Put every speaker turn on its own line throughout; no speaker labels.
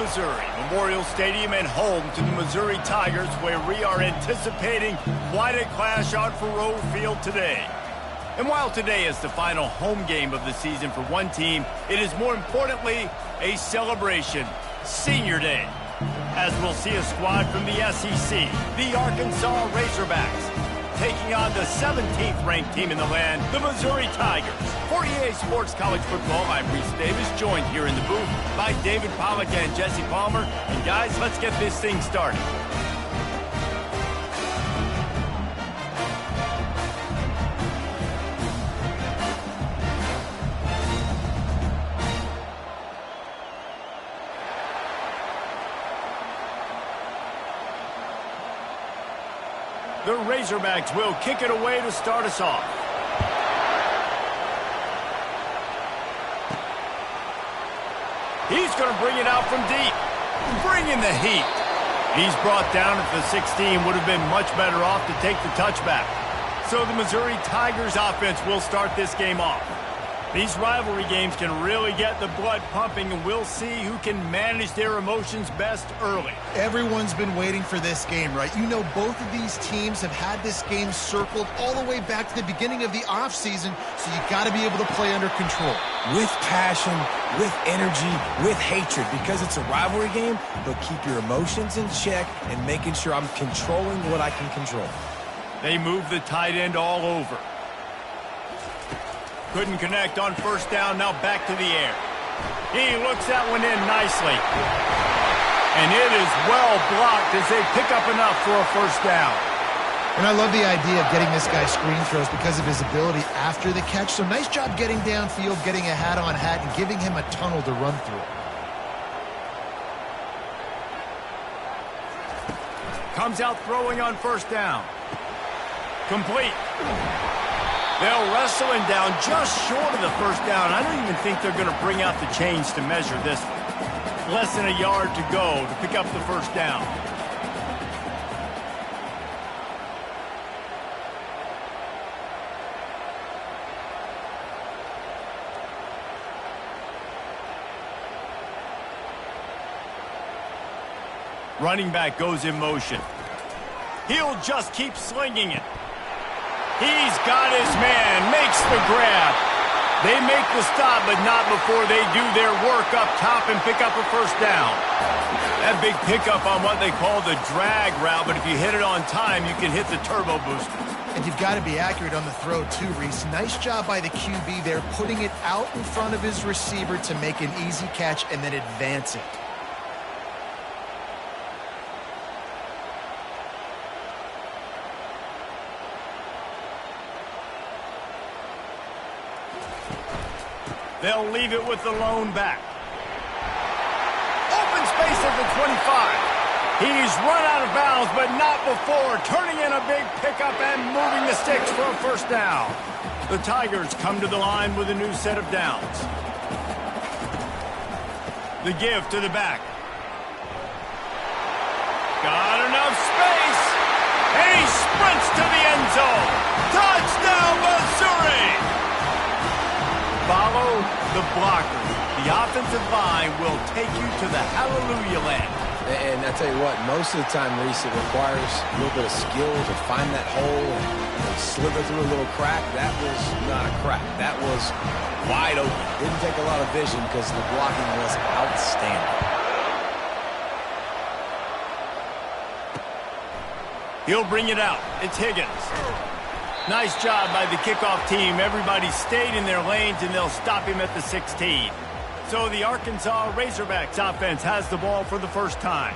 Missouri, Memorial Stadium and home to the Missouri Tigers, where we are anticipating quite a clash on Faurot Field today. And while today is the final home game of the season for one team, it is more importantly a celebration, Senior Day, as we'll see a squad from the SEC, the Arkansas Razorbacks, taking on the 17th ranked team in the land, the Missouri Tigers. For EA Sports College Football, I'm Reese Davis, joined here in the booth by David Pollack and Jesse Palmer. And guys, let's get this thing started. The Razorbacks will kick it away to start us off. He's going to bring it out from deep. Bringing the heat. He's brought down at the 16. Would have been much better off to take the touchback. So the Missouri Tigers offense will start this game off. These rivalry games can really get the blood pumping, and we'll see who can manage their emotions best early.
Everyone's been waiting for this game, right? You know, both of these teams have had this game circled all the way back to the beginning of the offseason, so you got to be able to play under control.
With passion, with energy, with hatred, because it's a rivalry game, but keep your emotions in check and making sure I'm controlling what I can control.
They move the tight end all over. Couldn't connect on first down, now back to the air. He looks that one in nicely. And it is well blocked as they pick up enough for a first down.
And I love the idea of getting this guy screen throws because of his ability after the catch. So nice job getting downfield, getting a hat-on-hat, and giving him a tunnel to run through.
Comes out throwing on first down. Complete. They'll wrestle him down just short of the first down. I don't even think they're going to bring out the chains to measure this one. Less than a yard to go to pick up the first down. Running back goes in motion. He'll just keep slinging it. He's got his man, makes the grab. They make the stop, but not before they do their work up top and pick up a first down. That big pickup on what they call the drag route, but if you hit it on time, you can hit the turbo booster.
And you've got to be accurate on the throw too, Reese. Nice job by the QB there, putting it out in front of his receiver to make an easy catch and then advance it.
They'll leave it with the lone back. Open space at the 25. He's run out of bounds, but not before turning in a big pickup and moving the sticks for a first down. The Tigers come to the line with a new set of downs. The give to the back. Got enough space. And he sprints to the end zone. Touchdown, Missouri! Follow the blockers. The offensive line will take you to the hallelujah land.
And I tell you what, most of the time, Reese, it requires a little bit of skill to find that hole and slither through a little crack. That was not a crack. That was wide open. Didn't take a lot of vision because the blocking was outstanding.
He'll bring it out. It's Higgins. Nice job by the kickoff team. Everybody stayed in their lanes, and they'll stop him at the 16. So the Arkansas Razorbacks offense has the ball for the first time.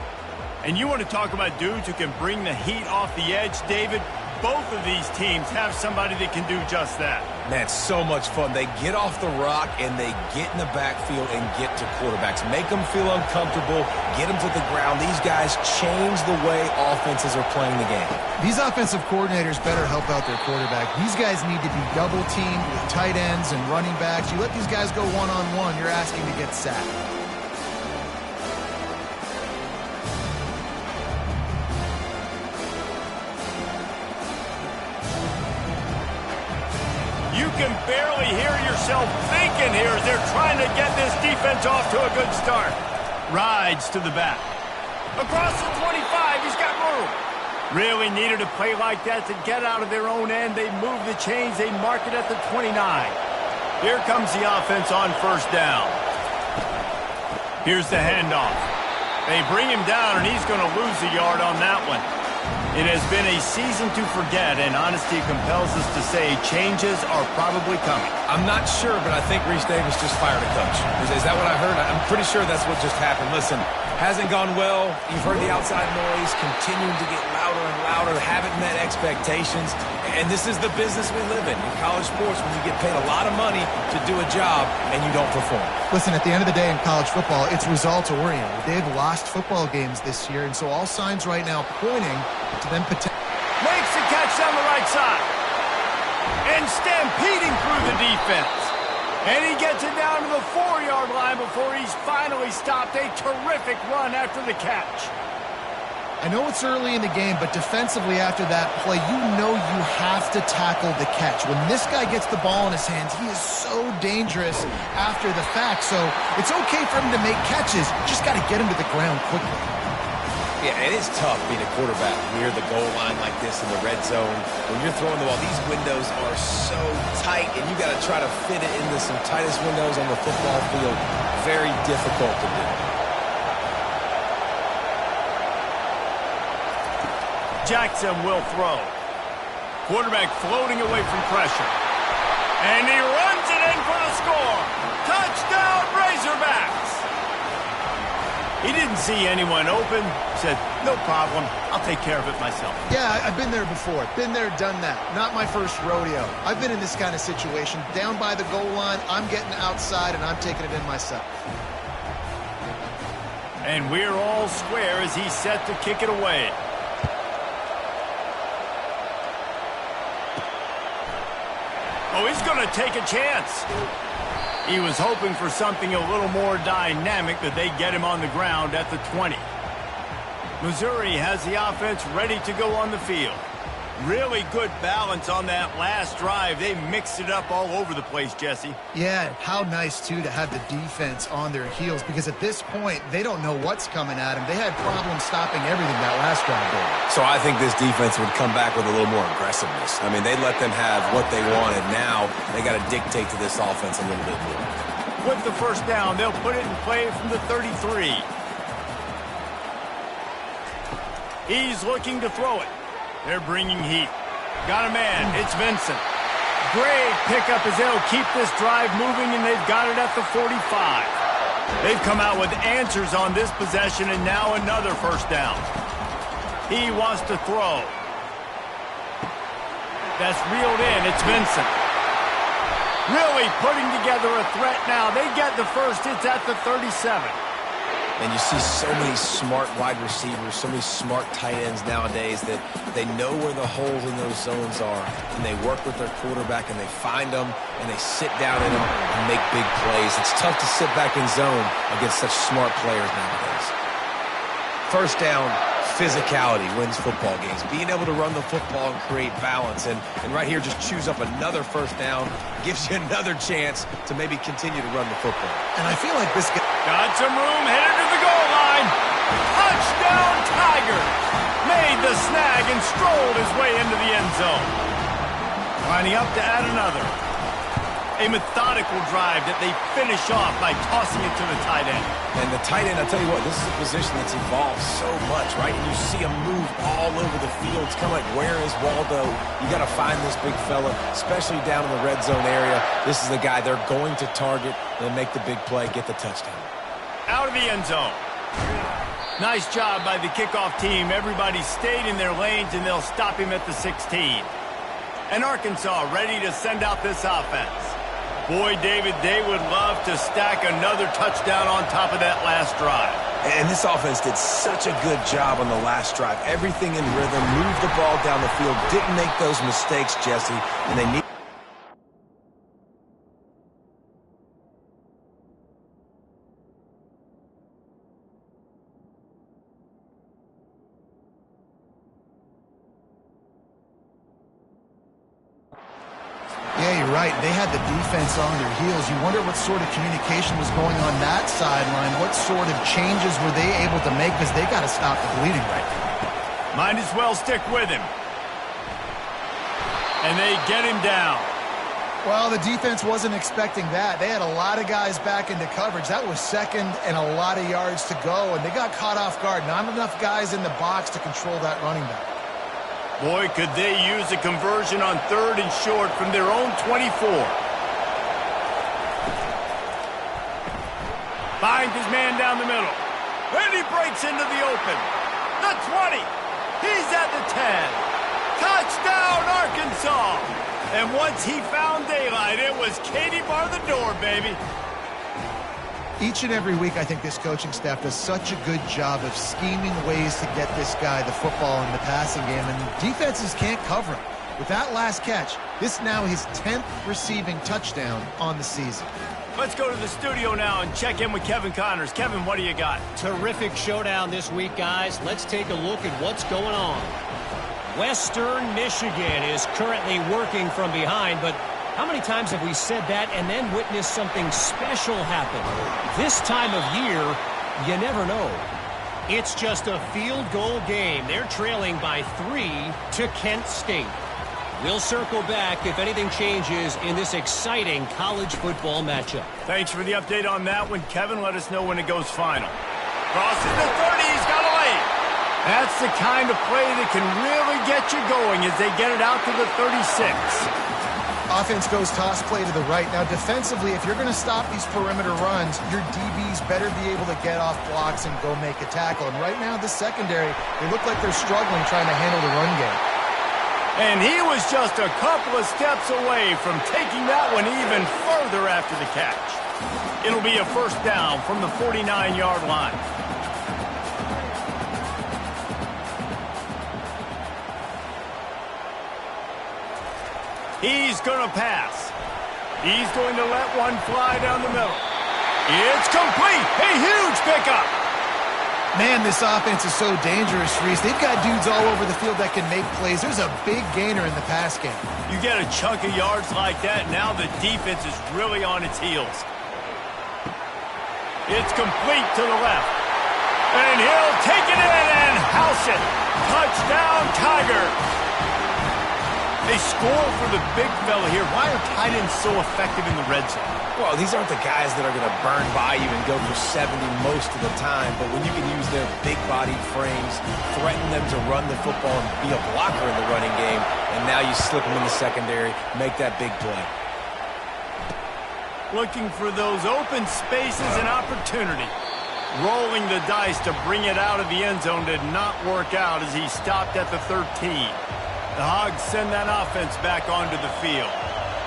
And you want to talk about dudes who can bring the heat off the edge, David? Both of these teams have somebody that can do just that.
Man, so much fun. They get off the rock, and they get in the backfield and get to quarterbacks. Make them feel uncomfortable, get them to the ground. These guys change the way offenses are playing the game.
These offensive coordinators better help out their quarterback. These guys need to be double-teamed with tight ends and running backs. You let these guys go one-on-one, you're asking to get sacked.
You can barely hear yourself thinking here as they're trying to get this defense off to a good start. Rides to the back. Across the 25, he's got room. Really needed a play like that to get out of their own end. They move the chains. They mark it at the 29. Here comes the offense on first down. Here's the handoff. They bring him down, and he's going to lose a yard on that one. It has been a season to forget, and honesty compels us to say changes are probably coming.
I'm not sure, but I think Reese Davis just fired a coach. Is that what I heard? I'm pretty sure that's what just happened. Listen, hasn't gone well. You've heard the outside noise, continuing to get louder and louder, haven't met expectations. And this is the business we live in college sports, when you get paid a lot of money to do a job and you don't perform.
Listen, at the end of the day in college football, it's results-oriented. They've lost football games this year, and so all signs right now pointing to them potentially.
Makes the catch down the right side. And stampeding through the defense. And he gets it down to the 4-yard line before he's finally stopped. A terrific run after the catch.
I know it's early in the game, but defensively after that play, you know you have to tackle the catch. When this guy gets the ball in his hands, he is so dangerous after the fact. So it's okay for him to make catches. Just got to get him to the ground quickly.
Yeah, it is tough being a quarterback near the goal line like this in the red zone. When you're throwing the ball, these windows are so tight, and you got to try to fit it into some tightest windows on the football field. Very difficult to do.
Jackson will throw. Quarterback floating away from pressure. And he runs it in for the score. Touchdown, Razorbacks. He didn't see anyone open. Said, no problem. I'll take care of it myself.
Yeah, I've been there before. Been there, done that. Not my first rodeo. I've been in this kind of situation. Down by the goal line, I'm getting outside, and I'm taking it in myself.
And we're all square as he's set to kick it away. Oh, he's going to take a chance. He was hoping for something a little more dynamic, that they get him on the ground at the 20. Missouri has the offense ready to go on the field. Really good balance on that last drive. They mixed it up all over the place, Jesse.
Yeah, how nice, too, to have the defense on their heels, because at this point, they don't know what's coming at them. They had problems stopping everything that last drive there.
So I think this defense would come back with a little more aggressiveness. I mean, they let them have what they wanted. Now they got to dictate to this offense a little bit more.
With the first down, they'll put it in play from the 33. He's looking to throw it. They're bringing heat. Got a man. It's Vincent. Great pickup as they'll keep this drive moving, and they've got it at the 45. They've come out with answers on this possession, and now another first down. He wants to throw. That's reeled in. It's Vincent. Really putting together a threat now. They get the first. It's at the 37.
And you see so many smart wide receivers, so many smart tight ends nowadays that they know where the holes in those zones are, and they work with their quarterback, and they find them, and they sit down in them and make big plays. It's tough to sit back in zone against such smart players nowadays. First down, physicality wins football games. Being able to run the football and create balance, and right here just choose up another first down, gives you another chance to maybe continue to run the football.
And I feel like this guy
got some room, headed to the goal line. Touchdown, Tigers. Made the snag and strolled his way into the end zone. Lining up to add another. A methodical drive that they finish off by tossing it to the tight end.
And the tight end, I'll tell you what, this is a position that's evolved so much, right? And you see him move all over the field. It's kind of like, where is Waldo? You got to find this big fella, especially down in the red zone area. This is the guy they're going to target and make the big play, get the touchdown.
Out of the end zone. Nice job by the kickoff team. Everybody stayed in their lanes, and they'll stop him at the 16. And Arkansas ready to send out this offense. Boy, David, they would love to stack another touchdown on top of that last drive.
And this offense did such a good job on the last drive. Everything in rhythm, moved the ball down the field, didn't make those mistakes, Jesse, and they need...
Yeah, you're absolutely right. They had the defense on their heels. You wonder what sort of communication was going on that sideline. What sort of changes were they able to make, because they got to stop the bleeding right now.
Might as well stick with him. And they get him down.
Well, the defense wasn't expecting that. They had a lot of guys back into coverage. That was second and a lot of yards to go, and they got caught off guard. Not enough guys in the box to control that running back.
Boy, could they use a conversion on 3rd and short from their own 24. Finds his man down the middle. And he breaks into the open. The 20. He's at the 10. Touchdown, Arkansas! And once he found daylight, it was Katie bar the door, baby.
Each and every week, I think this coaching staff does such a good job of scheming ways to get this guy the football in the passing game, and defenses can't cover him. With that last catch, this now his 10th receiving touchdown on the season.
Let's go to the studio now and check in with Kevin Connors. Kevin, what do you got?
Terrific showdown this week, guys. Let's take a look at what's going on. Western Michigan is currently working from behind, but how many times have we said that and then witnessed something special happen? This time of year, you never know. It's just a field goal game. They're trailing by 3 to Kent State. We'll circle back if anything changes in this exciting college football matchup.
Thanks for the update on that one, Kevin. Let us know when it goes final. Crosses the 30. He's got a lane. That's the kind of play that can really get you going as they get it out to the 36.
Offense goes toss play to the right. Now, defensively, if you're going to stop these perimeter runs, your DBs better be able to get off blocks and go make a tackle. And right now, the secondary, they look like they're struggling trying to handle the run game.
And he was just a couple of steps away from taking that one even further after the catch. It'll be a first down from the 49-yard line. He's going to pass. He's going to let one fly down the middle. It's complete. A huge pickup.
Man, this offense is so dangerous, Reese. They've got dudes all over the field that can make plays. There's a big gainer in the pass game.
You get a chunk of yards like that, now the defense is really on its heels. It's complete to the left. And he'll take it in and house it. Touchdown, Tigers. They score for the big fella here. Why are tight ends so effective in the red zone?
Well, these aren't the guys that are going to burn by you and go for 70 most of the time, but when you can use their big-bodied frames, threaten them to run the football and be a blocker in the running game, and now you slip them in the secondary, make that big play.
Looking for those open spaces and opportunity. Rolling the dice to bring it out of the end zone did not work out as he stopped at the 13. The Hogs send that offense back onto the field.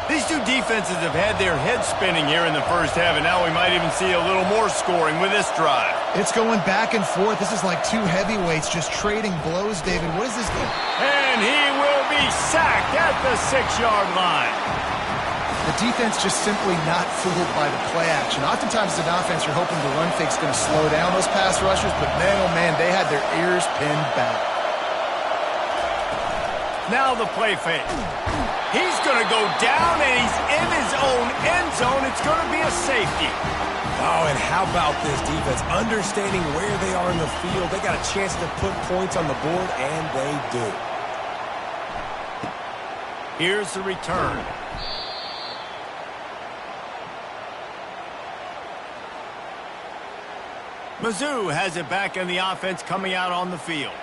These two defenses have had their heads spinning here in the first half, and now we might even see a little more scoring with this drive.
It's going back and forth. This is like two heavyweights just trading blows, David. What is this game?
And he will be sacked at the 6-yard line.
The defense just simply not fooled by the play action. Oftentimes as an offense, you're hoping the run fake's going to slow down those pass rushers, but man, oh man, they had their ears pinned back.
Now the play fake. He's going to go down, and he's in his own end zone. It's going to be a safety.
Oh, and how about this defense? Understanding where they are in the field. They got a chance to put points on the board, and they do.
Here's the return. Mizzou has it back in the offense coming out on the field.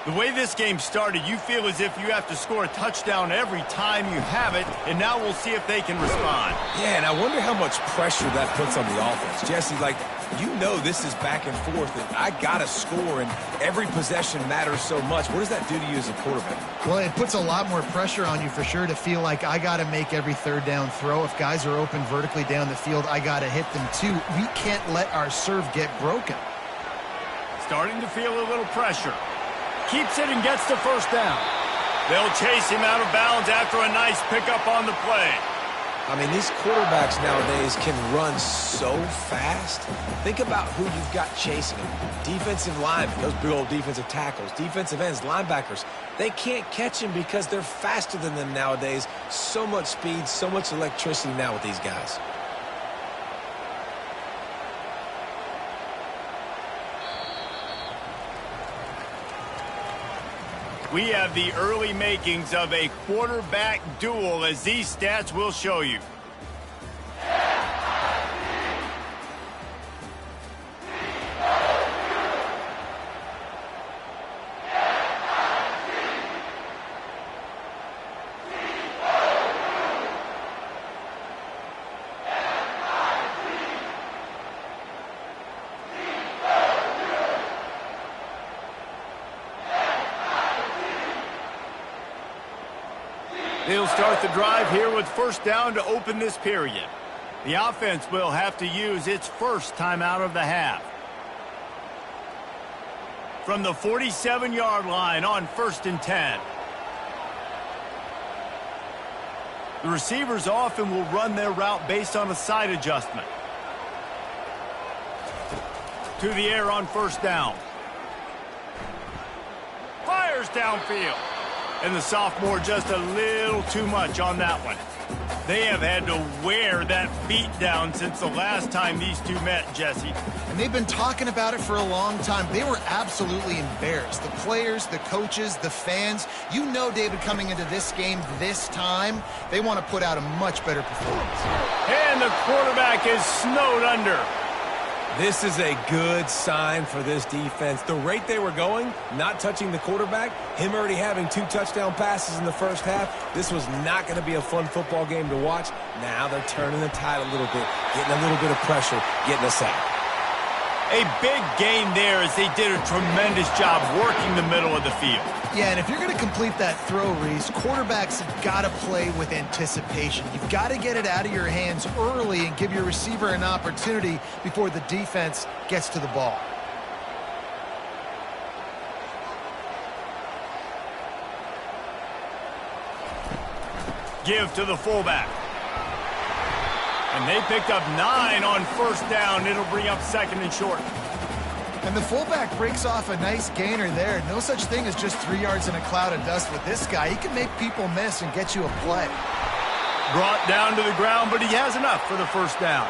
The way this game started, you feel as if you have to score a touchdown every time you have it, and now we'll see if they can respond.
Yeah, and I wonder how much pressure that puts on the offense. Jesse, like, you know this is back and forth, and I got to score, and every possession matters so much. What does that do to you as a quarterback?
Well, it puts a lot more pressure on you for sure to feel like I got to make every third down throw. If guys are open vertically down the field, I got to hit them too. We can't let our serve get broken.
Starting to feel a little pressure. Keeps it and gets the first down. They'll chase him out of bounds after a nice pickup on the play.
I mean, these quarterbacks nowadays can run so fast. Think about who you've got chasing them. Defensive linemen, those big old defensive tackles, defensive ends, linebackers. They can't catch them because they're faster than them nowadays. So much speed, so much electricity now with these guys.
We have the early makings of a quarterback duel, as these stats will show you. They'll start the drive here with first down to open this period. The offense will have to use its first timeout of the half. From the 47-yard line on 1st and 10. The receivers often will run their route based on a side adjustment. To the air on first down. Fires downfield. And the sophomore just a little too much on that one. They have had to wear that beat down since the last time these two met, Jesse.
And they've been talking about it for a long time. They were absolutely embarrassed. The players, the coaches, the fans. You know, David, coming into this game this time, they want to put out a much better performance.
And the quarterback is snowed under.
This is a good sign for this defense. The rate they were going, not touching the quarterback, him already having 2 touchdown passes in the first half, this was not going to be a fun football game to watch. Now they're turning the tide a little bit, getting a little bit of pressure, getting a sack.
A big gain there as they did a tremendous job working the middle of the field.
Yeah, and if you're going to complete that throw, Reese, quarterbacks have got to play with anticipation. You've got to get it out of your hands early and give your receiver an opportunity before the defense gets to the ball.
Give to the fullback. And they picked up 9 on first down. It'll bring up 2nd and short.
And the fullback breaks off a nice gainer there. No such thing as just 3 yards in a cloud of dust with this guy. He can make people miss and get you a play.
Brought down to the ground, but he has enough for the first down.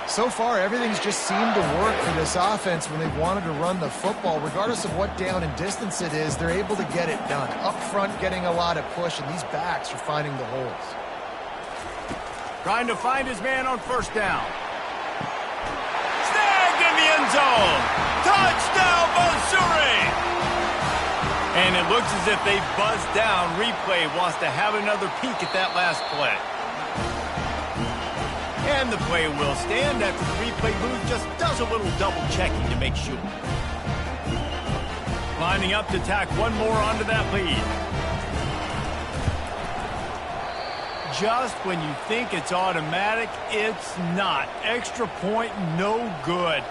So far, everything's just seemed to work for this offense when they've wanted to run the football. Regardless of what down and distance it is, they're able to get it done. Up front, getting a lot of push, and these backs are finding the holes.
Trying to find his man on first down. Snagged in the end zone. Touchdown, Missouri! And it looks as if they buzzed down. Replay wants to have another peek at that last play. And the play will stand after the replay booth just does a little double checking to make sure. Lining up to tack one more onto that lead. Just when you think it's automatic, it's not. Extra point, no good.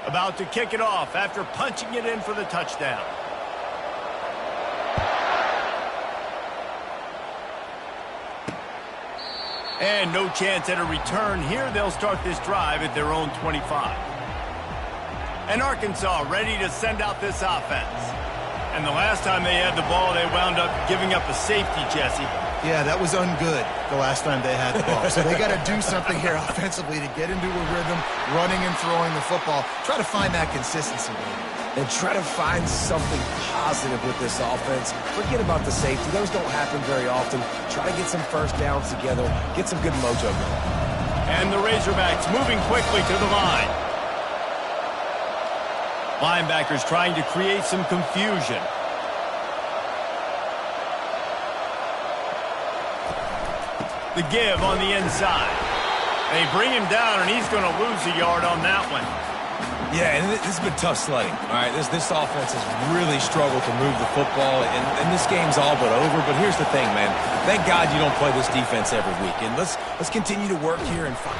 About to kick it off after punching it in for the touchdown. And no chance at a return here. They'll start this drive at their own 25. And Arkansas ready to send out this offense. And the last time they had the ball, they wound up giving up a safety, Jesse.
Yeah, that was ungood the last time they had the ball. So they got to do something here offensively to get into a rhythm, running and throwing the football. Try to find that consistency.
And try to find something positive with this offense. Forget about the safety. Those don't happen very often. Try to get some first downs together. Get some good mojo going.
And the Razorbacks moving quickly to the line. Linebackers trying to create some confusion. The give on the inside. They bring him down, and he's going to lose a yard on that one.
Yeah, and this has been tough sledding. All right, this offense has really struggled to move the football, and this game's all but over. But here's the thing, man. Thank God you don't play this defense every week. And let's continue to work here and find.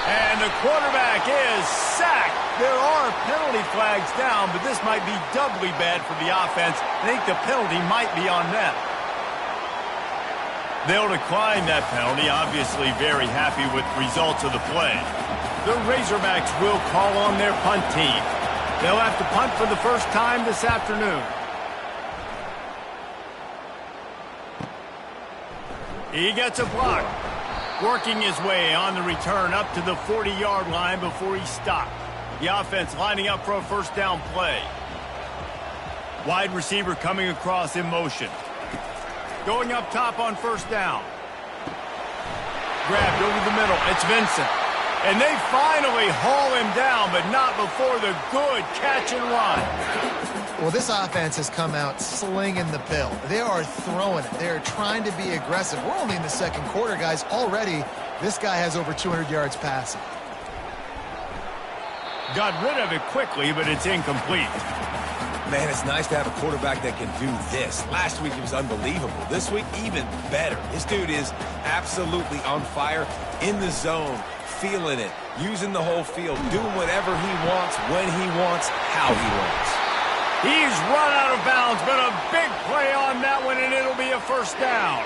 And the quarterback is sacked. There are penalty flags down, but this might be doubly bad for the offense. I think the penalty might be on them. They'll decline that penalty, obviously very happy with the results of the play. The Razorbacks will call on their punt team. They'll have to punt for the first time this afternoon. He gets a block. Working his way on the return up to the 40-yard line before he stopped. The offense lining up for a first down play. Wide receiver coming across in motion. Going up top on first down. Grabbed over the middle. It's Vincent. And they finally haul him down, but not before the good catch and run.
Well, this offense has come out slinging the pill. They are throwing it. They are trying to be aggressive. We're only in the second quarter, guys. Already, this guy has over 200 yards passing.
Got rid of it quickly, but it's incomplete.
Man, it's nice to have a quarterback that can do this. Last week, he was unbelievable. This week, even better. This dude is absolutely on fire, in the zone, feeling it, using the whole field, doing whatever he wants, when he wants, how he wants.
He's run out of bounds, but a big play on that one, and it'll be a first down.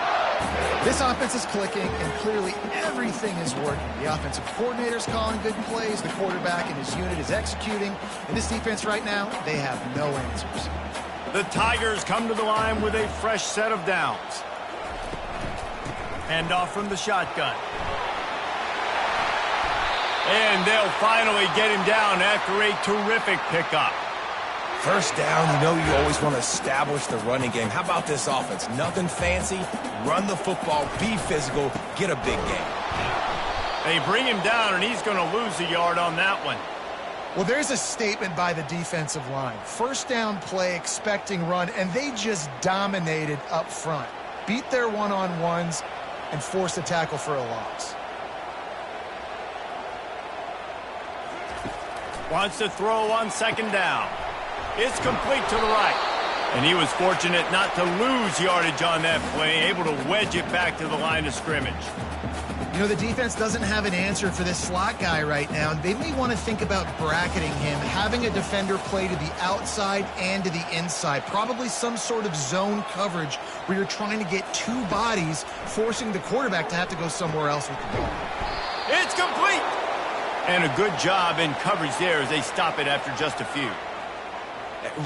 This offense is clicking, and clearly everything is working. The offensive coordinator's calling good plays, the quarterback and his unit is executing, and this defense right now, they have no answers.
The Tigers come to the line with a fresh set of downs. Hand off from the shotgun. And they'll finally get him down after a terrific pickup.
First down, you know you always want to establish the running game. How about this offense? Nothing fancy. Run the football, be physical, get a big game.
They bring him down, and he's going to lose a yard on that one.
Well, there's a statement by the defensive line. First down play, expecting run, and they just dominated up front. Beat their one-on-ones and forced a tackle for a loss.
Wants to throw on second down. It's complete to the right. And he was fortunate not to lose yardage on that play, able to wedge it back to the line of scrimmage.
You know, the defense doesn't have an answer for this slot guy right now. They may want to think about bracketing him, having a defender play to the outside and to the inside. Probably some sort of zone coverage where you're trying to get two bodies, forcing the quarterback to have to go somewhere else with the ball.
It's complete! And a good job in coverage there as they stop it after just a few.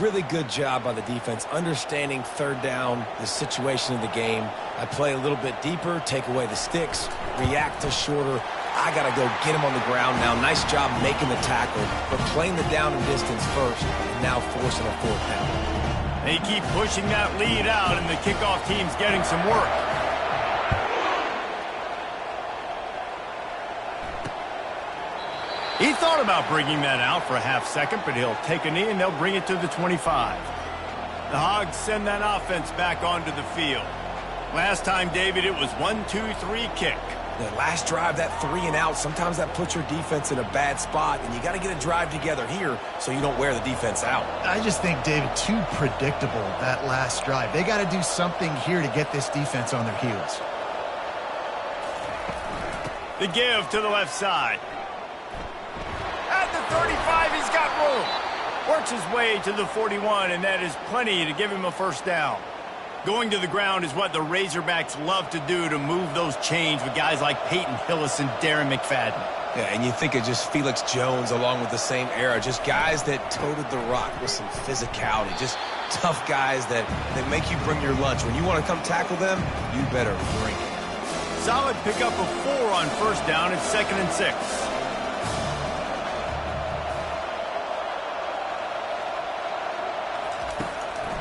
Really good job by the defense, understanding third down, the situation of the game. I play a little bit deeper, take away the sticks, react to shorter. I got to go get him on the ground now. Nice job making the tackle, but playing the down and distance first, and now forcing a fourth down.
They keep pushing that lead out, and the kickoff team's getting some work. He thought about bringing that out for a half second, but he'll take a knee and they'll bring it to the 25. The Hogs send that offense back onto the field. Last time, David, it was 1-2-3 kick.
The last drive, that 3 and out, sometimes that puts your defense in a bad spot, and you got to get a drive together here so you don't wear the defense out.
I just think, David, too predictable, that last drive. They got to do something here to get this defense on their heels.
The give to the left side. At the 35, he's got room. Works his way to the 41, and that is plenty to give him a first down. Going to the ground is what the Razorbacks love to do to move those chains with guys like Peyton Hillis and Darren McFadden.
Yeah, and you think of just Felix Jones along with the same era, just guys that toted the rock with some physicality, just tough guys that make you bring your lunch. When you want to come tackle them, you better bring it.
Solid pickup of 4 on first down. It's 2nd and 6.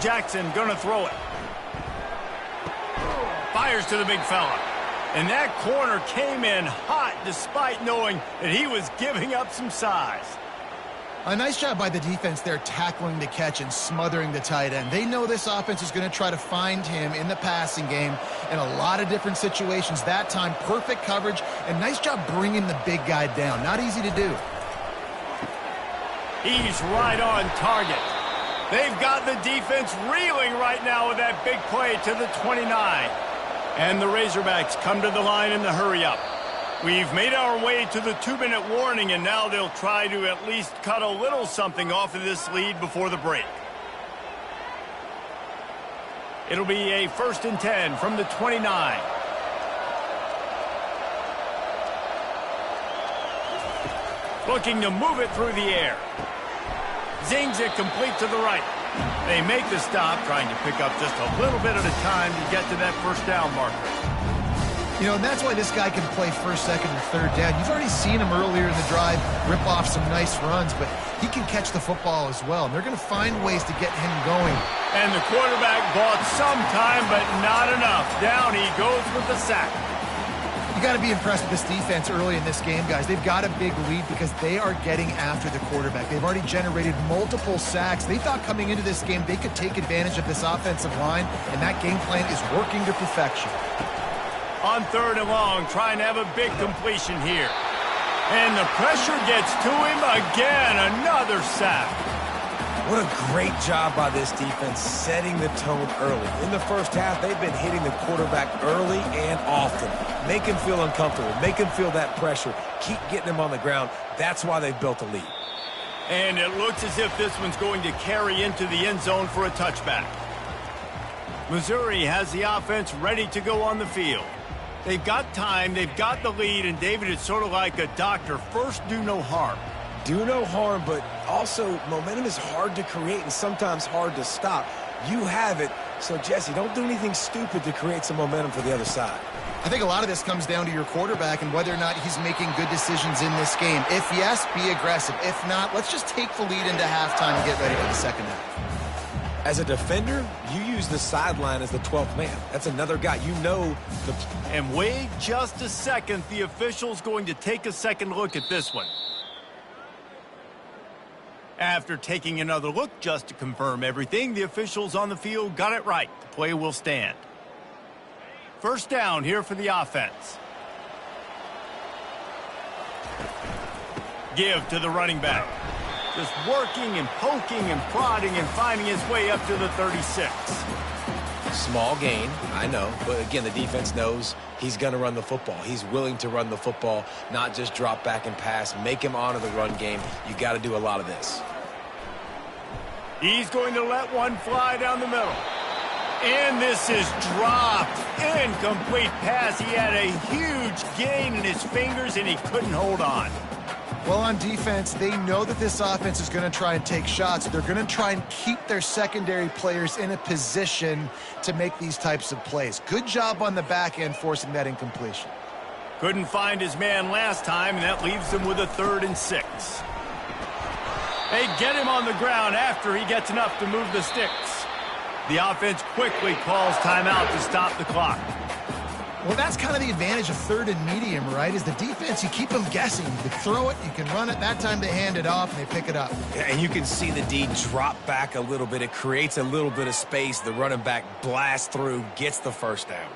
Jackson gonna throw it. Fires to the big fella. And that corner came in hot despite knowing that he was giving up some size.
A nice job by the defense there tackling the catch and smothering the tight end. They know this offense is going to try to find him in the passing game in a lot of different situations. That time, perfect coverage and nice job bringing the big guy down. Not easy to do.
He's right on target. They've got the defense reeling right now with that big play to the 29. And the Razorbacks come to the line in the hurry-up. We've made our way to the 2-minute warning, and now they'll try to at least cut a little something off of this lead before the break. It'll be a 1st and 10 from the 29. Looking to move it through the air. Zings it complete to the right. They make the stop, trying to pick up just a little bit at a time to get to that 1st down marker.
You know, and that's why this guy can play 1st, 2nd, and 3rd down. You've already seen him earlier in the drive rip off some nice runs, but he can catch the football as well. And they're going to find ways to get him going.
And the quarterback bought some time, but not enough. Down he goes with the sack.
You got to be impressed with this defense early in this game, guys. They've got a big lead because they are getting after the quarterback. They've already generated multiple sacks. They thought coming into this game they could take advantage of this offensive line, and that game plan is working to perfection.
On 3rd and long, trying to have a big completion here. And the pressure gets to him again. Another sack.
What a great job by this defense setting the tone early. In the 1st half, they've been hitting the quarterback early and often. Make him feel uncomfortable. Make him feel that pressure. Keep getting him on the ground. That's why they've built a lead.
And it looks as if this one's going to carry into the end zone for a touchback. Missouri has the offense ready to go on the field. They've got time, they've got the lead, and David, it's sort of like a doctor. First, do no harm.
Do no harm, but also momentum is hard to create and sometimes hard to stop. You have it, so Jesse, don't do anything stupid to create some momentum for the other side.
I think a lot of this comes down to your quarterback and whether or not he's making good decisions in this game. If yes, be aggressive. If not, let's just take the lead into halftime and get ready for the 2nd half.
As a defender, you use the sideline as the 12th man. That's another guy. You know the...
And wait just a second. The official's going to take a second look at this one. After taking another look just to confirm everything, the officials on the field got it right. The play will stand. 1st down here for the offense. Give to the running back. Just working and poking and prodding and finding his way up to the 36.
Small gain, I know, but again, the defense knows he's going to run the football. He's willing to run the football, not just drop back and pass. Make him honor the run game. You got to do a lot of this.
He's going to let one fly down the middle. And this is dropped. Incomplete pass. He had a huge gain in his fingers, and he couldn't hold on.
Well, on defense, they know that this offense is going to try and take shots. They're going to try and keep their secondary players in a position to make these types of plays. Good job on the back end forcing that incompletion.
Couldn't find his man last time, and that leaves him with a 3rd and 6. They get him on the ground after he gets enough to move the sticks. The offense quickly calls timeout to stop the clock.
Well, that's kind of the advantage of 3rd and medium, right? Is the defense, you keep them guessing. You can throw it, you can run it. That time they hand it off and they pick it up.
Yeah, and you can see the D drop back a little bit. It creates a little bit of space. The running back blasts through, gets the 1st down.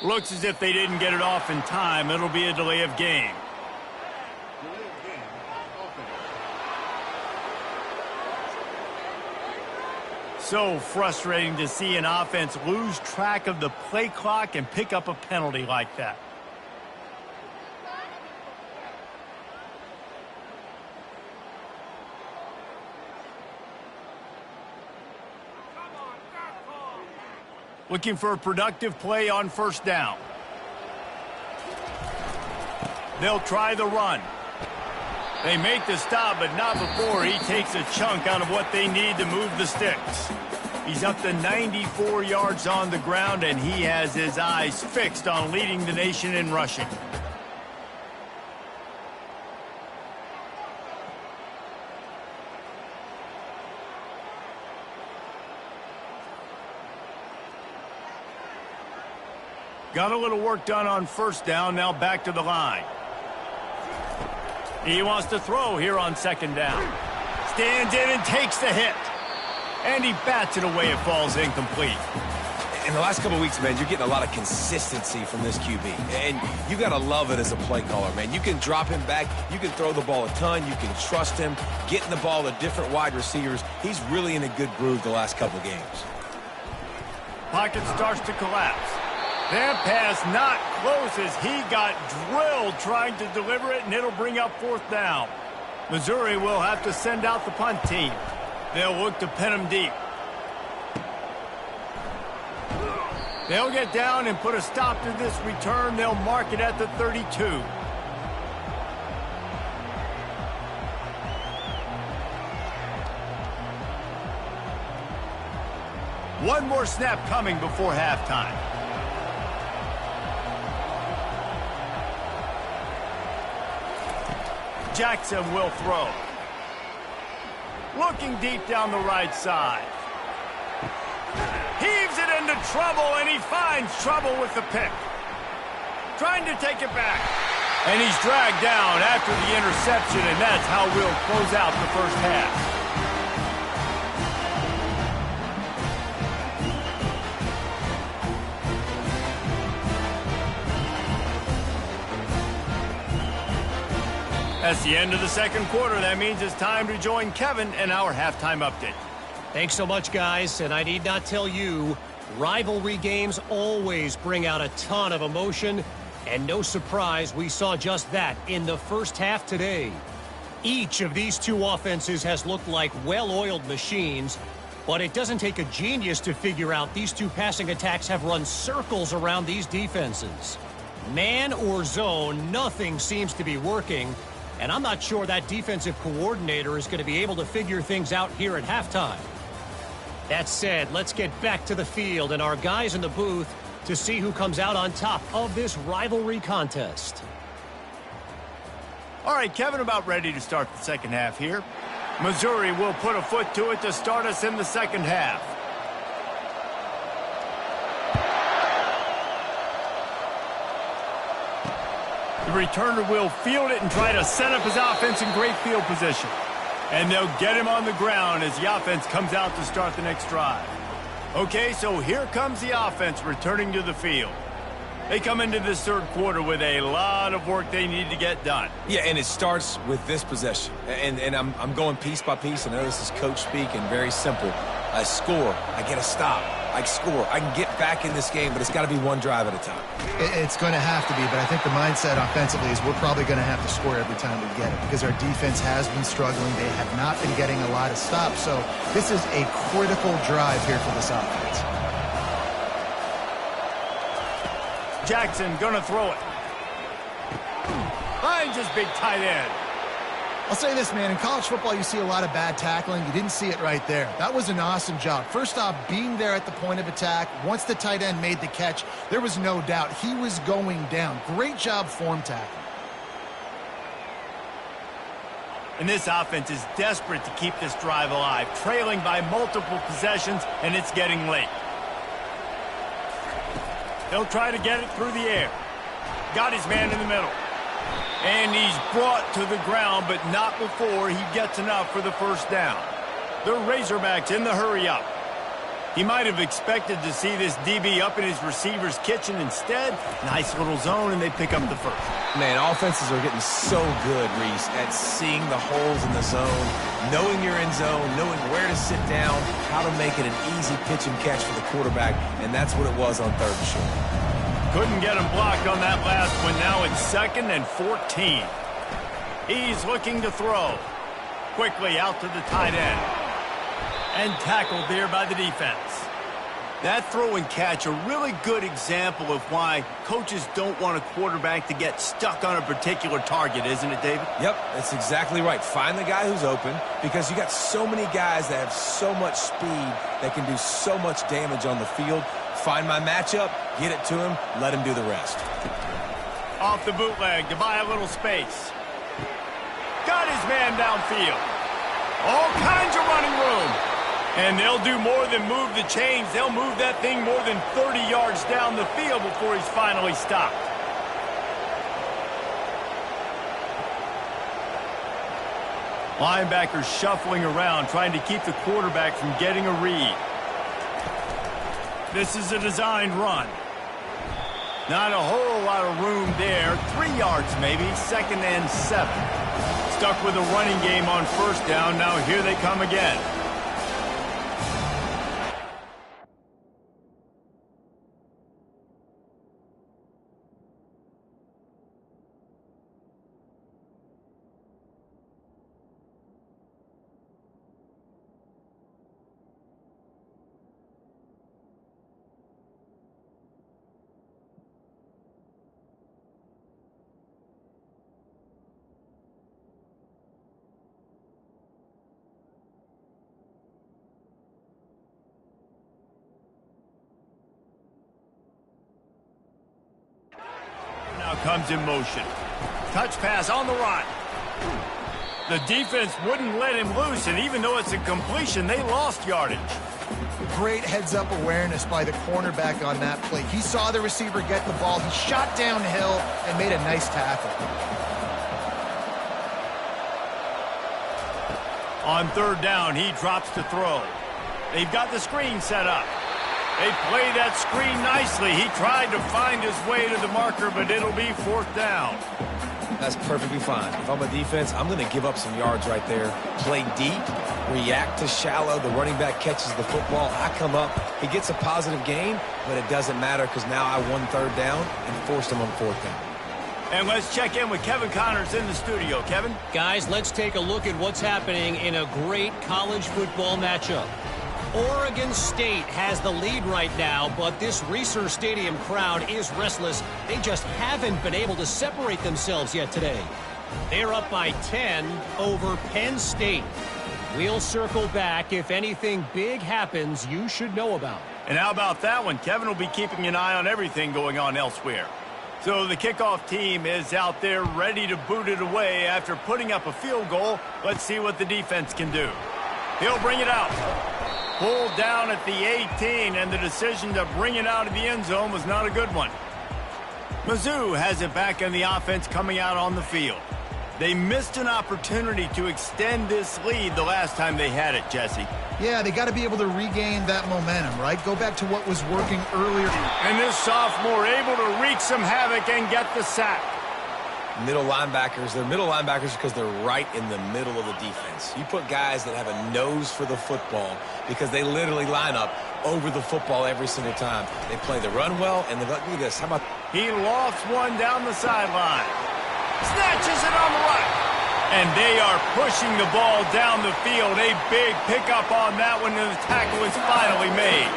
Looks as if they didn't get it off in time. It'll be a delay of game. So frustrating to see an offense lose track of the play clock and pick up a penalty like that. Looking for a productive play on 1st down. They'll try the run. They make the stop, but not before he takes a chunk out of what they need to move the sticks. He's up to 94 yards on the ground, and he has his eyes fixed on leading the nation in rushing. Got a little work done on 1st down, now back to the line. He wants to throw here on 2nd down. Stands in and takes the hit. And he bats it away. It falls incomplete.
In the last couple of weeks, man, you're getting a lot of consistency from this QB. And you got to love it as a play caller, man. You can drop him back. You can throw the ball a ton. You can trust him, getting the ball to different wide receivers. He's really in a good groove the last couple of games.
Pocket starts to collapse. That pass not close as he got drilled trying to deliver it, and it'll bring up 4th down. Missouri will have to send out the punt team. They'll look to pin him deep. They'll get down and put a stop to this return. They'll mark it at the 32. One more snap coming before halftime. Jackson will throw. Looking deep down the right side. Heaves it into trouble, and he finds trouble with the pick. Trying to take it back. And he's dragged down after the interception, and that's how we'll close out the first half. That's the end of the second quarter. That means it's time to join Kevin in our halftime update.
Thanks so much, guys. And I need not tell you, rivalry games always bring out a ton of emotion. And no surprise, we saw just that in the first half today. Each of these two offenses has looked like well-oiled machines. But it doesn't take a genius to figure out these two passing attacks have run circles around these defenses. Man or zone, nothing seems to be working. And I'm not sure that defensive coordinator is going to be able to figure things out here at halftime. That said, let's get back to the field and our guys in the booth to see who comes out on top of this rivalry contest.
All right, Kevin, about ready to start the second half here. Missouri will put a foot to it to start us in the second half. The returner will field it and try to set up his offense in great field position. And they'll get him on the ground as the offense comes out to start the next drive. Okay, so here comes the offense returning to the field. They come into this third quarter with a lot of work they need to get done.
Yeah, and it starts with this possession. And I'm going piece by piece. I know this is coach speak and very simple. I score. I get a stop. I score. I can get back in this game, but it's got to be one drive at a time.
It's going to have to be, but I think the mindset offensively is we're probably going to have to score every time we get it because our defense has been struggling. They have not been getting a lot of stops, so this is a critical drive here for this offense.
Jackson gonna throw it. Finds his big tight end.
I'll say this, man. In college football, you see a lot of bad tackling. You didn't see it right there. That was an awesome job. First off, being there at the point of attack. Once the tight end made the catch, there was no doubt he was going down. Great job form tackling.
And this offense is desperate to keep this drive alive, trailing by multiple possessions, and it's getting late. They'll try to get it through the air. Got his man in the middle. And he's brought to the ground, but not before he gets enough for the first down. The Razorbacks in the hurry-up. He might have expected to see this DB up in his receiver's kitchen. Instead, nice little zone, and they pick up the first.
Man, offenses are getting so good, Reese, at seeing the holes in the zone, knowing you're in zone, knowing where to sit down, how to make it an easy pitch and catch for the quarterback, and that's what it was on third and short.
Couldn't get him blocked on that last one. Now it's 2nd and 14. He's looking to throw. Quickly out to the tight end. And tackled there by the defense. That throw and catch, a really good example of why coaches don't want a quarterback to get stuck on a particular target, isn't it, David?
Yep, that's exactly right. Find the guy who's open because you got so many guys that have so much speed that can do so much damage on the field. Find my matchup, get it to him, let him do the rest.
Off the bootleg to buy a little space. Got his man downfield. All kinds of running room. And they'll do more than move the chains. They'll move that thing more than 30 yards down the field before he's finally stopped. Linebackers shuffling around, trying to keep the quarterback from getting a read. This is a designed run. Not a whole lot of room there. 3 yards maybe, 2nd and 7. Stuck with a running game on first down. Now here they come again. Now comes in motion. Touch pass on the run. The defense wouldn't let him loose, and even though it's a completion, they lost yardage.
Great heads-up awareness by the cornerback on that play. He saw the receiver get the ball. He shot downhill and made a nice tackle.
On 3rd down, he drops to throw. They've got the screen set up. They play that screen nicely. He tried to find his way to the marker, but it'll be 4th down.
That's perfectly fine. If I'm a defense, I'm going to give up some yards right there. Play deep, react to shallow. The running back catches the football. I come up. He gets a positive gain, but it doesn't matter because now I won 3rd down and forced him on 4th down.
And let's check in with Kevin Connors in the studio. Kevin?
Guys, let's take a look at what's happening in a great college football matchup. Oregon State has the lead right now, but this Reser Stadium crowd is restless. They just haven't been able to separate themselves yet today. They're up by 10 over Penn State. We'll circle back if anything big happens you should know about.
And how about that one? Kevin will be keeping an eye on everything going on elsewhere. So the kickoff team is out there ready to boot it away after putting up a field goal. Let's see what the defense can do. He'll bring it out. Pulled down at the 18, and the decision to bring it out of the end zone was not a good one. Mizzou has it back in the offense coming out on the field. They missed an opportunity to extend this lead the last time they had it, Jesse.
Yeah, they got to be able to regain that momentum, right? Go back to what was working earlier.
And this sophomore able to wreak some havoc and get the sack.
Middle linebackers, they're middle linebackers because they're right in the middle of the defense. You put guys that have a nose for the football because they literally line up over the football every single time. They play the run well, and look at this. How about...
He lofts one down the sideline. Snatches it on the right. And they are pushing the ball down the field. A big pickup on that one, and the tackle is finally made.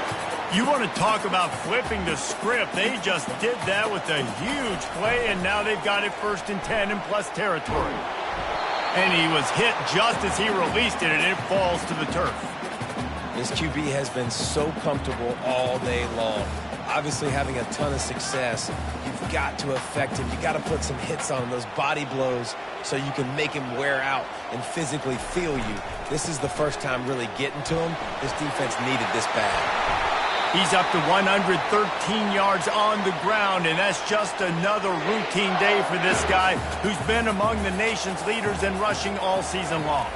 You want to talk about flipping the script. They just did that with a huge play, and now they've got it 1st and 10 in plus territory. And he was hit just as he released it, and it falls to the turf.
This QB has been so comfortable all day long. Obviously having a ton of success. You've got to affect him. You've got to put some hits on him, those body blows, so you can make him wear out and physically feel you. This is the first time really getting to him. This defense needed this bad.
He's up to 113 yards on the ground, and that's just another routine day for this guy who's been among the nation's leaders in rushing all season long.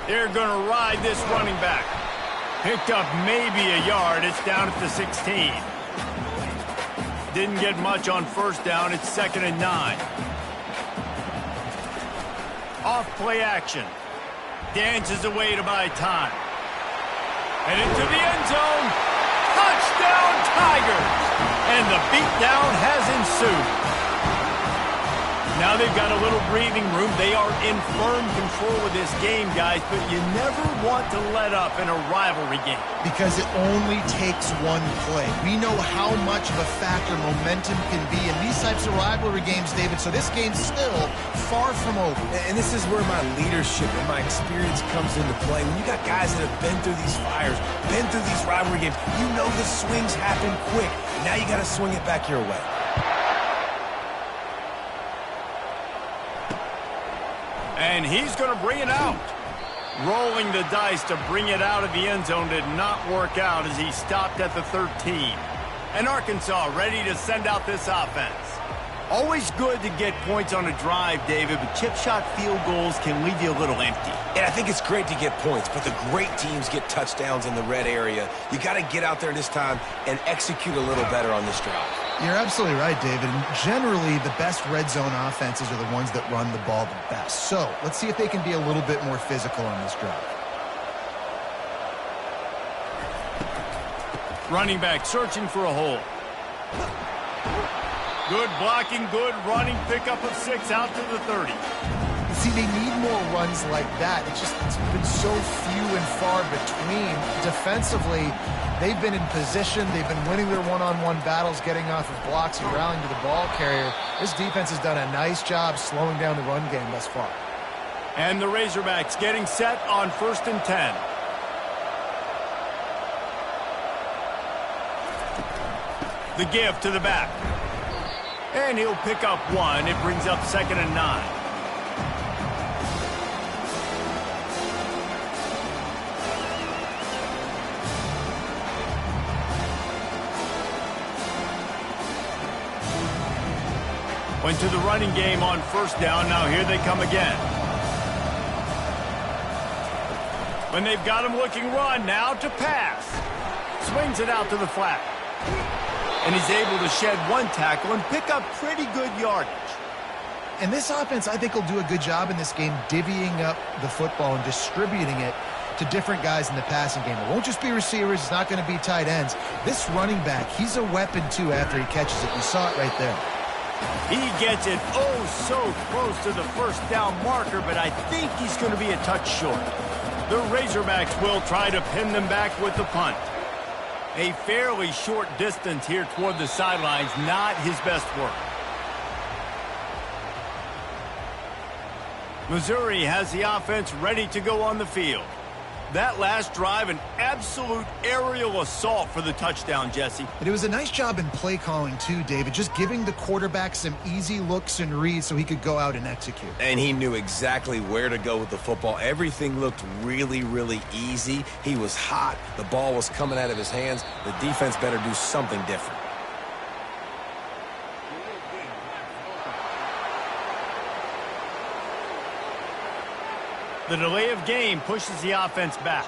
They're going to ride this running back. Picked up maybe a yard. It's down at the 16. Didn't get much on 1st down. It's 2nd and 9. Off play action. Dances away to buy time. And into the end zone. Touchdown, Tigers! And the beatdown has ensued. Now they've got a little breathing room. They are in firm control of this game, guys, but you never want to let up in a rivalry game.
Because it only takes one play. We know how much of a factor momentum can be in these types of rivalry games, David, so this game's still far from over.
And this is where my leadership and my experience comes into play. When you got guys that have been through these fires, been through these rivalry games, you know the swings happen quick. Now you got to swing it back your way.
And he's going to bring it out. Rolling the dice to bring it out of the end zone did not work out as he stopped at the 13. And Arkansas ready to send out this offense. Always good to get points on a drive, David, but chip shot field goals can leave you a little empty.
And I think it's great to get points, but the great teams get touchdowns in the red area. You got to get out there this time and execute a little better on this drive.
You're absolutely right, David. And generally, the best red zone offenses are the ones that run the ball the best. So let's see if they can be a little bit more physical on this drive.
Running back searching for a hole. Good blocking, good running, pickup of 6 out to the 30.
See, they need more runs like that. It's been so few and far between. Defensively, they've been in position. They've been winning their one-on-one battles, getting off of blocks and rallying to the ball carrier. This defense has done a nice job slowing down the run game thus far.
And the Razorbacks getting set on 1st and 10. The give to the back. And he'll pick up 1. It brings up 2nd and 9. Went to the running game on 1st down. Now here they come again. When they've got him looking run, now to pass. Swings it out to the flat. And he's able to shed 1 tackle and pick up pretty good yardage.
And this offense, I think, will do a good job in this game divvying up the football and distributing it to different guys in the passing game. It won't just be receivers. It's not going to be tight ends. This running back, he's a weapon, too, after he catches it. You saw it right there.
He gets it so close to the 1st down marker, but I think he's going to be a touch short. The Razorbacks will try to pin them back with the punt. A fairly short distance here toward the sidelines, not his best work. Missouri has the offense ready to go on the field. That last drive, an absolute aerial assault for the touchdown, Jesse.
And it was a nice job in play calling, too, David, just giving the quarterback some easy looks and reads so he could go out and execute.
And he knew exactly where to go with the football. Everything looked really, really easy. He was hot. The ball was coming out of his hands. The defense better do something different.
The delay of game pushes the offense back.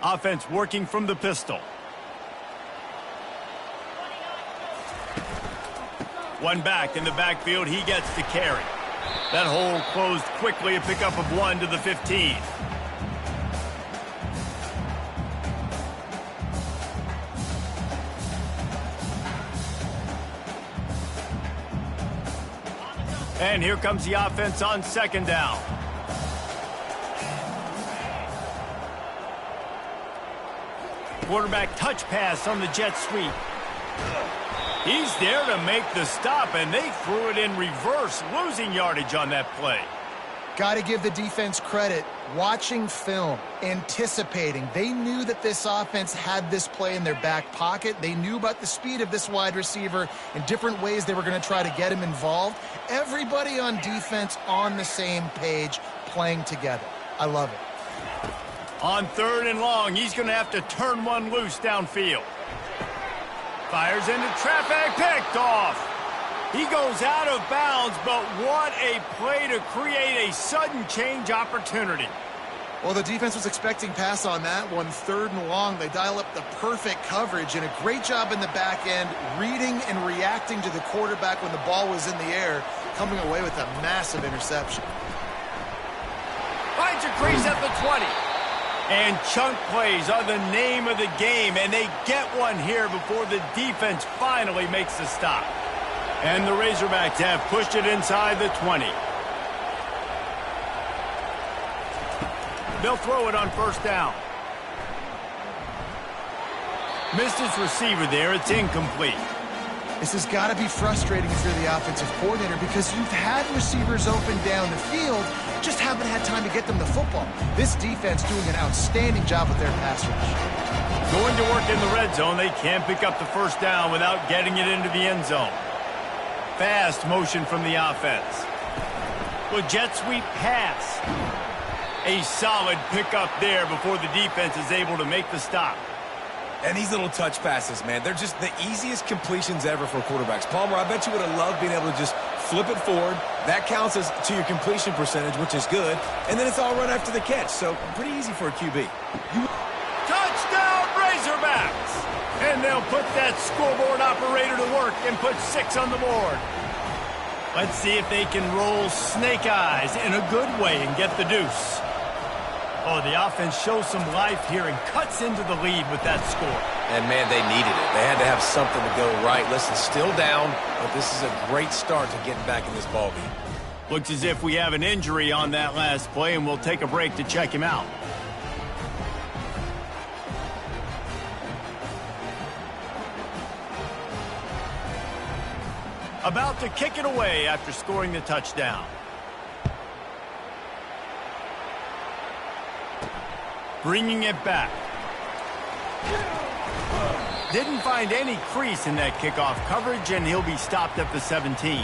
Offense working from the pistol. One back in the backfield. He gets the carry. That hole closed quickly. A pickup of 1 to the 15. And here comes the offense on 2nd down. Quarterback touch pass on the jet sweep. He's there to make the stop, and they threw it in reverse, losing yardage on that play.
Got to give the defense credit. Watching film, anticipating. They knew that this offense had this play in their back pocket. They knew about the speed of this wide receiver and different ways they were going to try to get him involved. Everybody on defense on the same page, playing together. I love it.
On 3rd and long, he's going to have to turn one loose downfield. Fires into traffic, picked off. He goes out of bounds, but what a play to create a sudden change opportunity.
Well, the defense was expecting pass on that one. 3rd and long, they dial up the perfect coverage and a great job in the back end, reading and reacting to the quarterback when the ball was in the air, coming away with a massive interception.
Finds a crease at the 20. And chunk plays are the name of the game, and they get one here before the defense finally makes the stop. And the Razorbacks have pushed it inside the 20. They'll throw it on 1st down. Missed his receiver there. It's incomplete.
This has got to be frustrating if you're the offensive coordinator because you've had receivers open down the field, just haven't had time to get them the football. This defense doing an outstanding job with their pass rush.
Going to work in the red zone. They can't pick up the 1st down without getting it into the end zone. Fast motion from the offense. Well, jet sweep pass. A solid pickup there before the defense is able to make the stop.
And these little touch passes, man, they're just the easiest completions ever for quarterbacks. Palmer, I bet you would have loved being able to just flip it forward. That counts as to your completion percentage, which is good. And then it's all run after the catch, so pretty easy for a QB.
Touchdown, Razorbacks! And they'll put that scoreboard operator to work and put 6 on the board. Let's see if they can roll snake eyes in a good way and get the deuce. Oh, the offense shows some life here and cuts into the lead with that score.
And, man, they needed it. They had to have something to go right. Listen, still down, but this is a great start to getting back in this ballgame.
Looks as if we have an injury on that last play, and we'll take a break to check him out. About to kick it away after scoring the touchdown. Bringing it back. Didn't find any crease in that kickoff coverage, and he'll be stopped at the 17.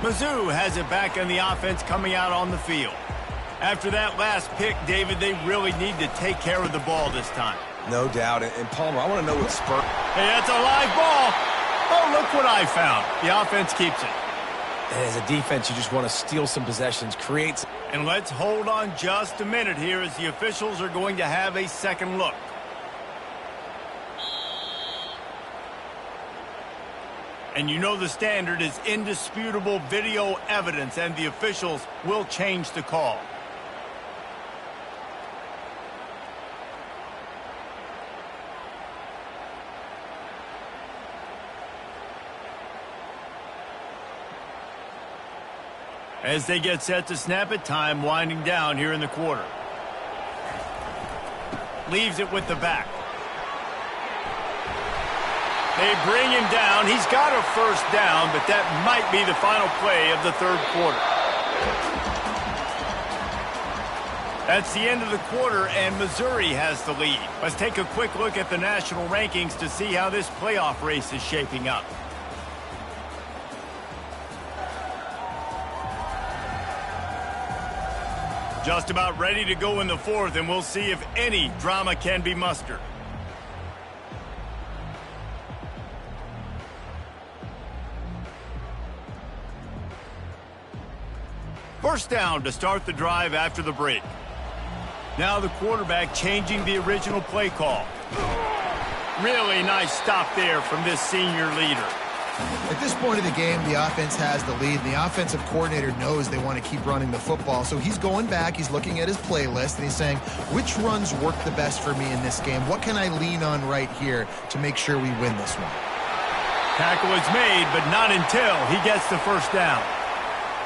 Mizzou has it back on the offense coming out on the field. After that last pick, David, they really need to take care of the ball this time.
No doubt. And Palmer, I want to know what spur.
Hey, that's a live ball. Oh, look what I found. The offense keeps it.
And as a defense, you just want to steal some possessions, create.
And let's hold on just a minute here as the officials are going to have a second look. And you know the standard is indisputable video evidence, and the officials will change the call. As they get set to snap it, time winding down here in the quarter. Leaves it with the back. They bring him down. He's got a first down, but that might be the final play of the third quarter. That's the end of the quarter, and Missouri has the lead. Let's take a quick look at the national rankings to see how this playoff race is shaping up. Just about ready to go in the fourth, and we'll see if any drama can be mustered. First down to start the drive after the break. Now the quarterback changing the original play call. Really nice stop there from this senior leader.
At this point of the game, the offense has the lead. The offensive coordinator knows they want to keep running the football. So he's going back, he's looking at his playlist, and he's saying, which runs work the best for me in this game? What can I lean on right here to make sure we win this one?
Tackle is made, but not until he gets the first down.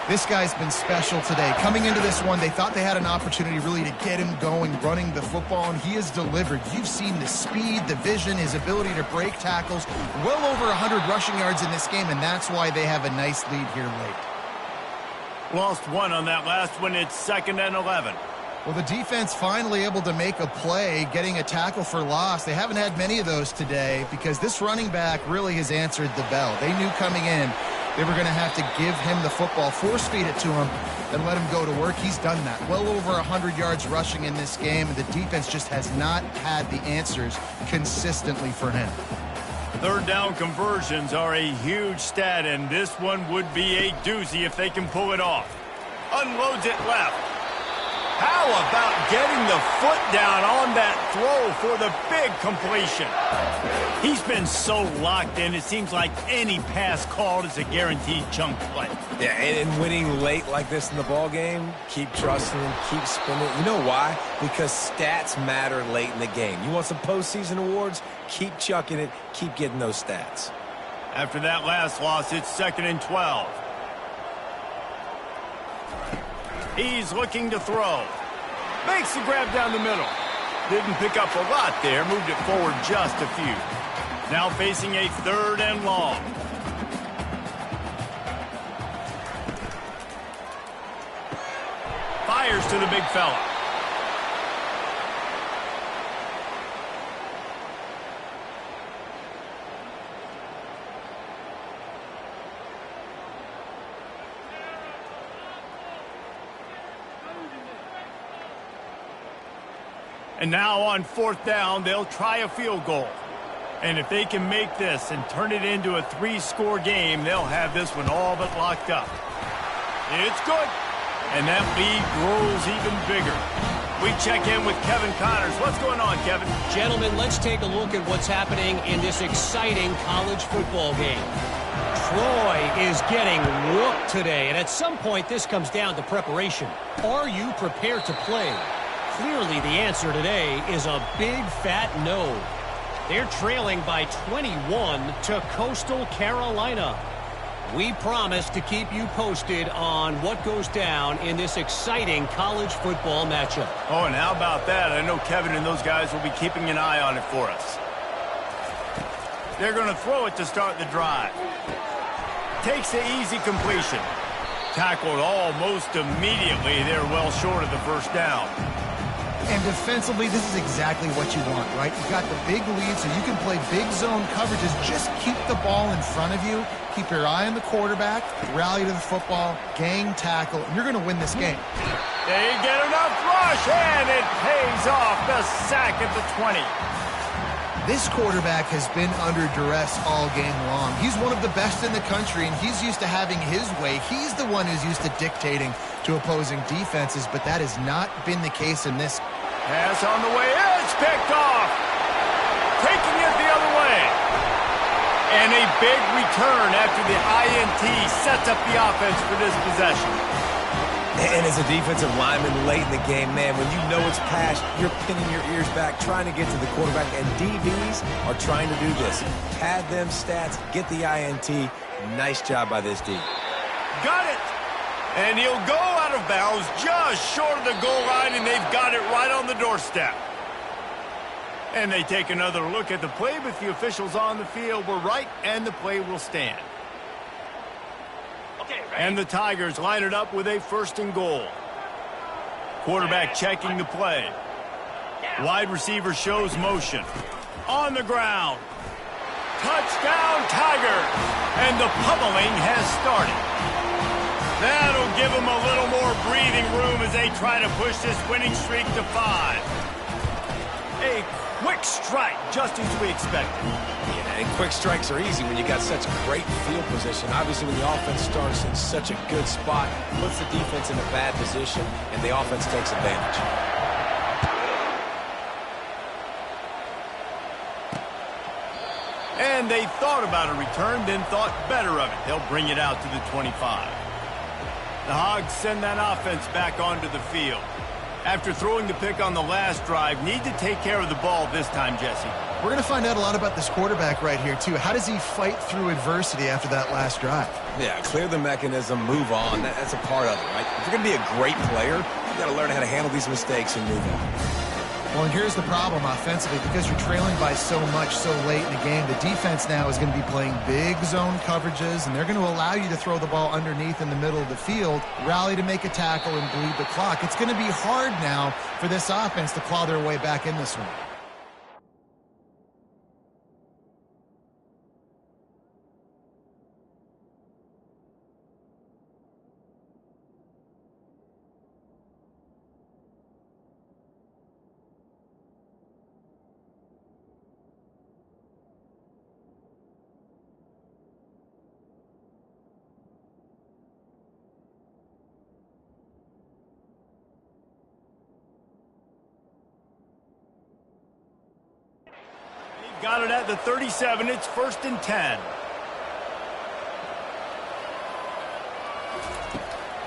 This guy's been special today. Coming into this one, they thought they had an opportunity really to get him going, running the football, and he has delivered. You've seen the speed, the vision, his ability to break tackles. Well over 100 rushing yards in this game, and that's why they have a nice lead here late.
Lost one on that last one. It's 2nd and 11.
Well, the defense finally able to make a play, getting a tackle for loss. They haven't had many of those today because this running back really has answered the bell. They knew coming in they were going to have to give him the football, force feed it to him, and let him go to work. He's done that. Well over 100 yards rushing in this game, and the defense just has not had the answers consistently for him.
Third down conversions are a huge stat, and this one would be a doozy if they can pull it off. Unloads it left. How about getting the foot down on that throw for the big completion? He's been so locked in, it seems like any pass called is a guaranteed chunk play.
Yeah, and winning late like this in the ball game, keep trusting him, keep spinning. You know why? Because stats matter late in the game. You want some postseason awards? Keep chucking it, keep getting those stats.
After that last loss, it's 2nd and 12. He's looking to throw. Makes the grab down the middle. Didn't pick up a lot there. Moved it forward just a few. Now facing a 3rd and long. Fires to the big fella. And now on 4th down, they'll try a field goal. And if they can make this and turn it into a 3-score game, they'll have this one all but locked up. It's good. And that lead grows even bigger. We check in with Kevin Connors. What's going on, Kevin?
Gentlemen, let's take a look at what's happening in this exciting college football game. Troy is getting whooped today, and at some point this comes down to preparation. Are you prepared to play? Clearly the answer today is a big fat no. They're trailing by 21 to Coastal Carolina. We promise to keep you posted on what goes down in this exciting college football matchup.
Oh, and how about that? I know Kevin and those guys will be keeping an eye on it for us. They're going to throw it to start the drive. Takes the easy completion. Tackled almost immediately. They're well short of the first down.
And defensively, this is exactly what you want, right? You've got the big lead, so you can play big zone coverages. Just keep the ball in front of you. Keep your eye on the quarterback. Rally to the football. Gang tackle. And you're going to win this game.
They get enough rush, and it pays off. The sack at the 20.
This quarterback has been under duress all game long. He's one of the best in the country, and he's used to having his way. He's the one who's used to dictating to opposing defenses, but that has not been the case in this.
Pass on the way. It's picked off. Taking it the other way. And a big return after the INT sets up the offense for this possession.
And as a defensive lineman late in the game, man, when you know it's pass, you're pinning your ears back, trying to get to the quarterback, and DBs are trying to do this. Pad them stats, get the INT. Nice job by this D.
Got it. And he'll go out of bounds just short of the goal line, and they've got it right on the doorstep. And they take another look at the play, but the officials on the field were right, and the play will stand. And the Tigers line it up with a 1st and goal. Quarterback checking the play. Wide receiver shows motion. On the ground. Touchdown, Tigers. And the pummeling has started. That'll give them a little more breathing room as they try to push this winning streak to 5. A quick strike, just as we expected.
Yeah, and quick strikes are easy when you got such great field position. Obviously, when the offense starts in such a good spot, puts the defense in a bad position, and the offense takes advantage.
And they thought about a return, then thought better of it. They'll bring it out to the 25. The Hogs send that offense back onto the field. After throwing the pick on the last drive, need to take care of the ball this time, Jesse.
We're going to find out a lot about this quarterback right here, too. How does he fight through adversity after that last drive?
Yeah, clear the mechanism, move on. That's a part of it, right? If you're going to be a great player, you got to learn how to handle these mistakes and move on.
Well, and here's the problem offensively. Because you're trailing by so much so late in the game, the defense now is going to be playing big zone coverages, and they're going to allow you to throw the ball underneath in the middle of the field, rally to make a tackle, and bleed the clock. It's going to be hard now for this offense to claw their way back in this one.
Got it at the 37. It's 1st and 10.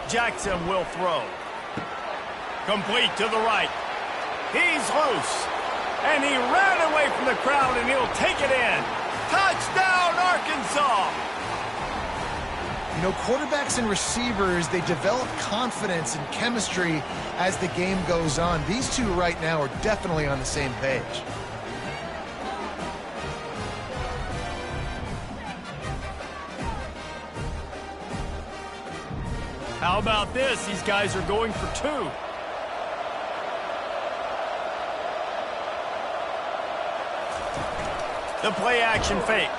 Jackson will throw. Complete to the right. He's loose. And he ran away from the crowd, and he'll take it in. Touchdown, Arkansas!
You know, quarterbacks and receivers, they develop confidence and chemistry as the game goes on. These two right now are definitely on the same page.
How about this? These guys are going for 2. The play action fake.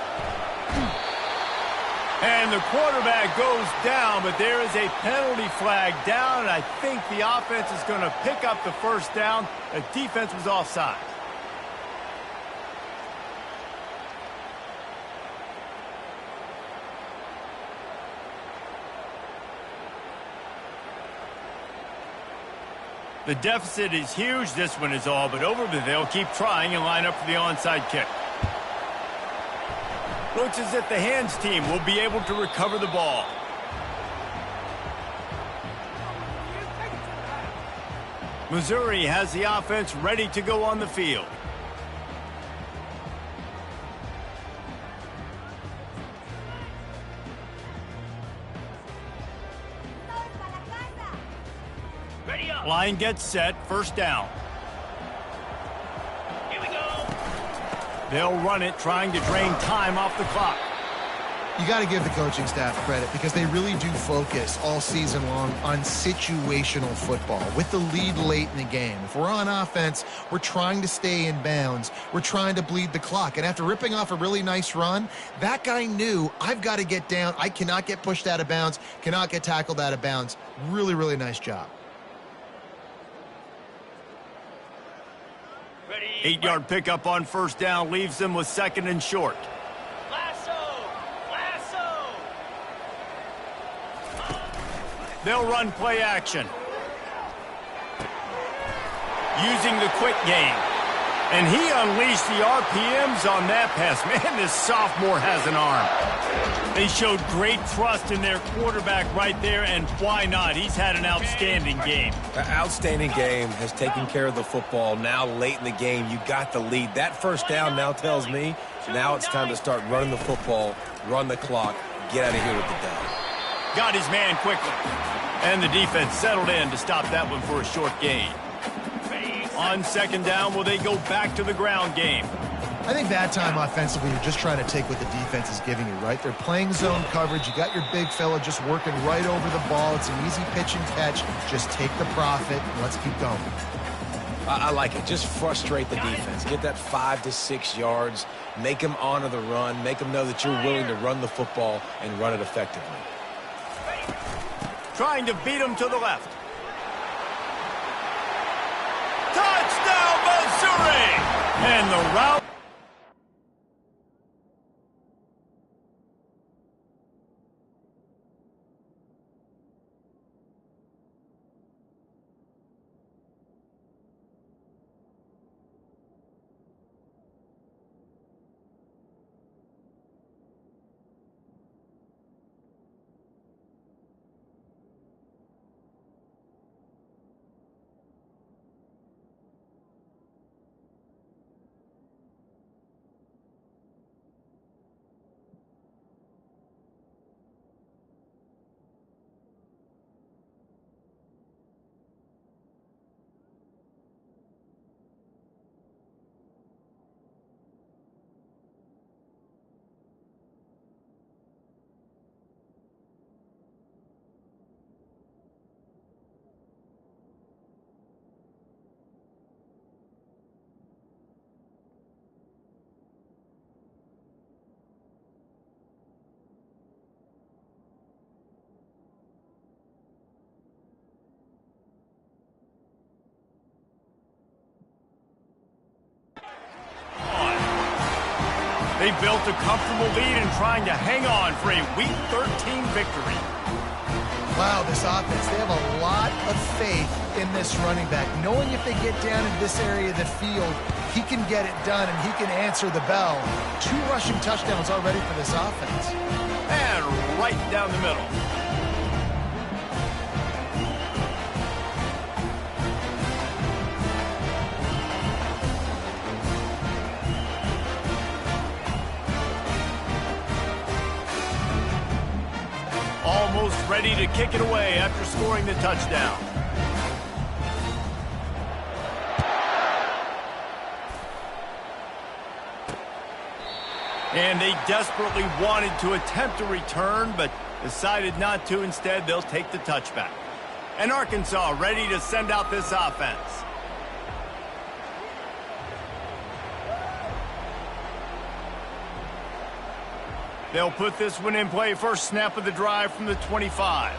And the quarterback goes down, but there is a penalty flag down, and I think the offense is going to pick up the first down. The defense was offside. The deficit is huge. This one is all but over, but they'll keep trying and line up for the onside kick. Looks as if the hands team will be able to recover the ball. Missouri has the offense ready to go on the field. Line gets set, first down. Here we go. They'll run it, trying to drain time off the clock.
You got to give the coaching staff credit because they really do focus all season long on situational football with the lead late in the game. If we're on offense, we're trying to stay in bounds. We're trying to bleed the clock. And after ripping off a really nice run, that guy knew, I've got to get down. I cannot get pushed out of bounds, cannot get tackled out of bounds. Really, really nice job.
8-yard pickup on first down leaves them with second and short. They'll run play action. Using the quick game. And he unleashed the RPMs on that pass. Man, this sophomore has an arm. They showed great trust in their quarterback right there, and why not? He's had an outstanding game.
An outstanding game, has taken care of the football. Now late in the game, you got the lead. That first down now tells me now it's time to start running the football, run the clock, get out of here with the dub.
Got his man quickly. And the defense settled in to stop that one for a short gain. On second down, will they go back to the ground game?
I think that time offensively, you're just trying to take what the defense is giving you, right? They're playing zone coverage. You got your big fella just working right over the ball. It's an easy pitch and catch. Just take the profit and let's keep going.
I like it. Just frustrate the defense. Get that 5 to 6 yards. Make them honor the run. Make them know that you're willing to run the football and run it effectively.
Trying to beat him to the left. Touchdown, Missouri! And the route. They built a comfortable lead and trying to hang on for a Week 13 victory.
Wow, this offense, they have a lot of faith in this running back. Knowing if they get down in this area of the field, he can get it done and he can answer the bell. 2 rushing touchdowns already for this offense.
And right down the middle. Almost ready to kick it away after scoring the touchdown. And they desperately wanted to attempt a return, but decided not to. Instead, they'll take the touchback. And Arkansas ready to send out this offense. They'll put this one in play. First snap of the drive from the 25.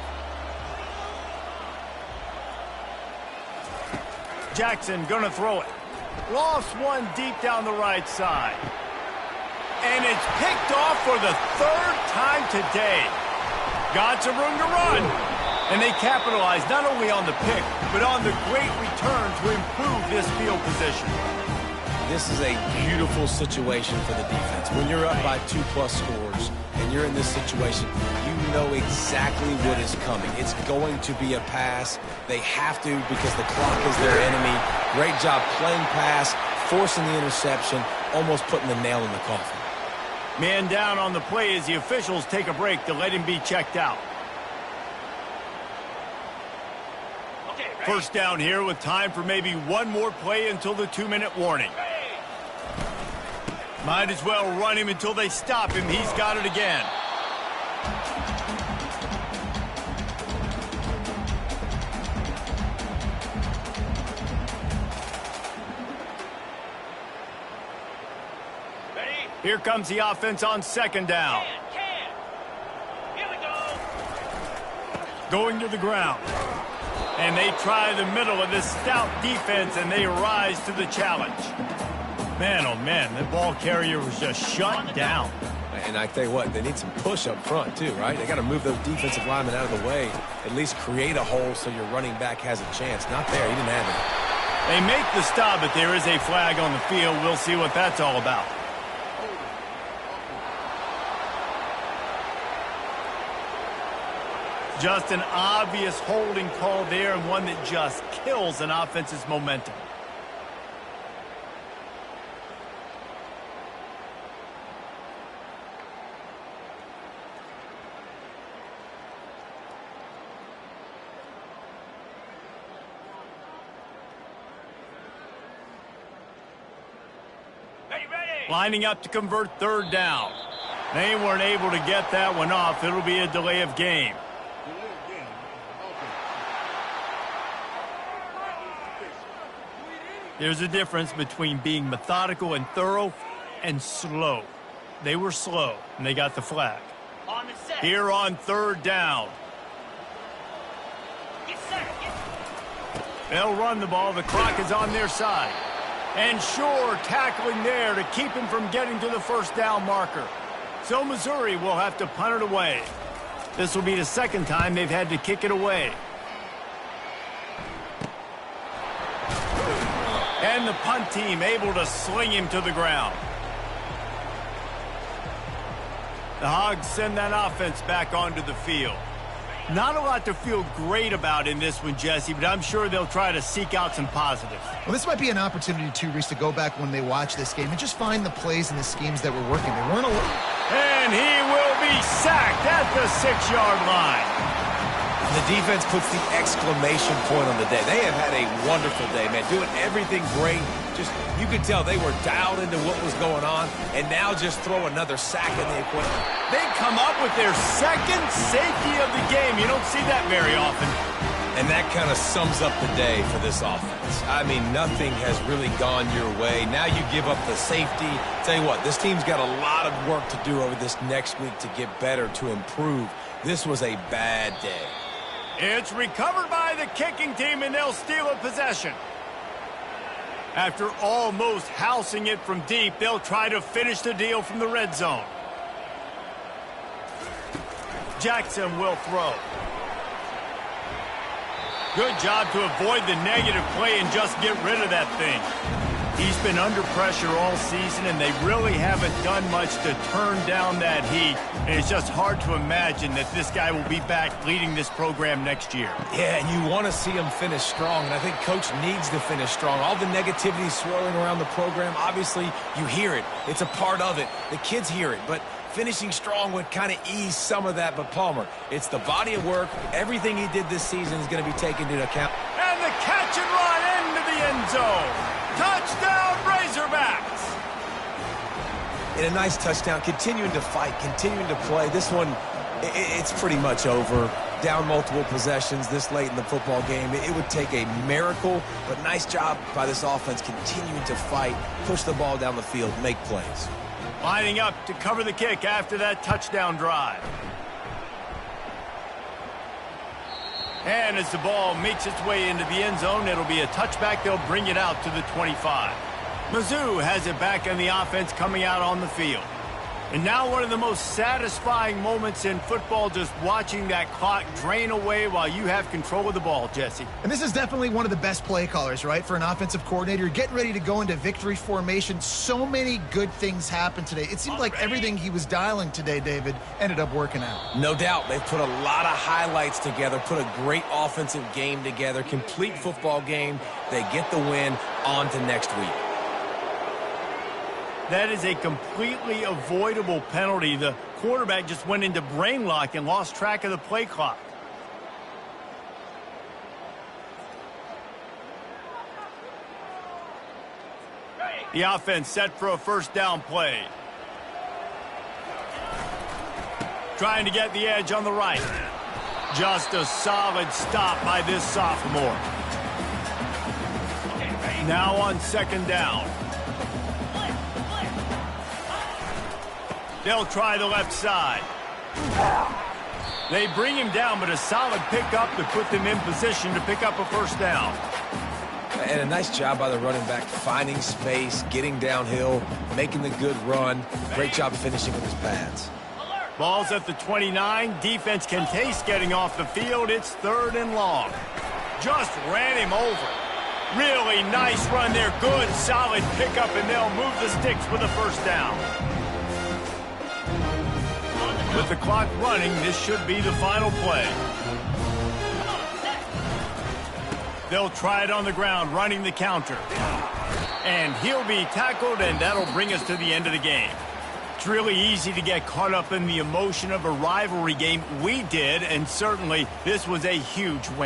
Jackson gonna throw it. Lost one deep down the right side. And it's picked off for the third time today. Got some room to run. And they capitalize not only on the pick, but on the great return to improve this field position.
This is a beautiful situation for the defense. When you're up by 2+ scores and you're in this situation, you know exactly what is coming. It's going to be a pass. They have to because the clock is their enemy. Great job playing pass, forcing the interception, almost putting the nail in the coffin.
Man down on the play as the officials take a break to let him be checked out. First down here with time for maybe one more play until the 2-minute warning. Might as well run him until they stop him. He's got it again.
Ready?
Here comes the offense on second down.
Here we go.
Going to the ground. And they try the middle of this stout defense, and they rise to the challenge. Man, oh man, the ball carrier was just shut down.
And I tell you what, they need some push up front too, right? They got to move those defensive linemen out of the way, at least create a hole so your running back has a chance. Not there, he didn't have it.
They make the stop, but there is a flag on the field. We'll see what that's all about. Just an obvious holding call there, and one that just kills an offense's momentum. Lining up to convert third down. They weren't able to get that one off. It'll be a delay of game. There's a difference between being methodical and thorough and slow. They were slow, and they got the flag.
On the set.
Here on third down.
Get set.
They'll run the ball. The clock is on their side. And sure, tackling there to keep him from getting to the first down marker. So Missouri will have to punt it away. This will be the second time they've had to kick it away. And the punt team able to sling him to the ground. The Hogs send that offense back onto the field. Not a lot to feel great about in this one, Jesse, but I'm sure they'll try to seek out some positives.
Well, this might be an opportunity, too, Reese, to go back when they watch this game and just find the plays and the schemes that were working. They weren't alone.
And he will be sacked at the 6-yard line.
The defense puts the exclamation point on the day. They have had a wonderful day, man. Doing everything great. Just, you could tell they were dialed into what was going on, and now just throw another sack in the equation.
They come up with their second safety of the game. You don't see that very often.
And that kind of sums up the day for this offense. I mean, nothing has really gone your way. Now you give up the safety. Tell you what, this team's got a lot of work to do over this next week to get better, to improve. This was a bad day.
It's recovered by the kicking team, and they'll steal a possession. After almost housing it from deep, they'll try to finish the deal from the red zone. Jackson will throw. Good job to avoid the negative play and just get rid of that thing. He's been under pressure all season, and they really haven't done much to turn down that heat. And it's just hard to imagine that this guy will be back leading this program next year.
Yeah, and you want to see him finish strong, and I think Coach needs to finish strong. All the negativity swirling around the program, obviously, you hear it. It's a part of it. The kids hear it, but finishing strong would kind of ease some of that. But Palmer, it's the body of work. Everything he did this season is going to be taken into account.
And the catch and run into the end zone. Touchdown, Razorbacks!
In a nice touchdown, continuing to fight, continuing to play. This one, it's pretty much over. Down multiple possessions this late in the football game. It would take a miracle, but nice job by this offense continuing to fight, push the ball down the field, make plays.
Lining up to cover the kick after that touchdown drive. And as the ball makes its way into the end zone, it'll be a touchback. They'll bring it out to the 25. Mizzou has it back in the offense coming out on the field. And now one of the most satisfying moments in football, just watching that clock drain away while you have control of the ball, Jesse.
And this is definitely one of the best play callers, right, for an offensive coordinator. You're getting ready to go into victory formation. So many good things happened today. It seemed like everything he was dialing today, David, ended up working out.
No doubt. They've put a lot of highlights together, put a great offensive game together, complete football game. They get the win. On to next week.
That is a completely avoidable penalty. The quarterback just went into brain lock and lost track of the play clock. The offense set for a first down play. Trying to get the edge on the right. Just a solid stop by this sophomore. Now on second down. They'll try the left side. They bring him down, but a solid pickup to put them in position to pick up a first down.
And a nice job by the running back, finding space, getting downhill, making the good run. Great job finishing with his pads.
Ball's at the 29. Defense can taste getting off the field. It's 3rd and long. Just ran him over. Really nice run there. Good, solid pickup, and they'll move the sticks with a first down. With the clock running, this should be the final play. They'll try it on the ground, running the counter. And he'll be tackled, and that'll bring us to the end of the game. It's really easy to get caught up in the emotion of a rivalry game. We did, and certainly this was a huge win.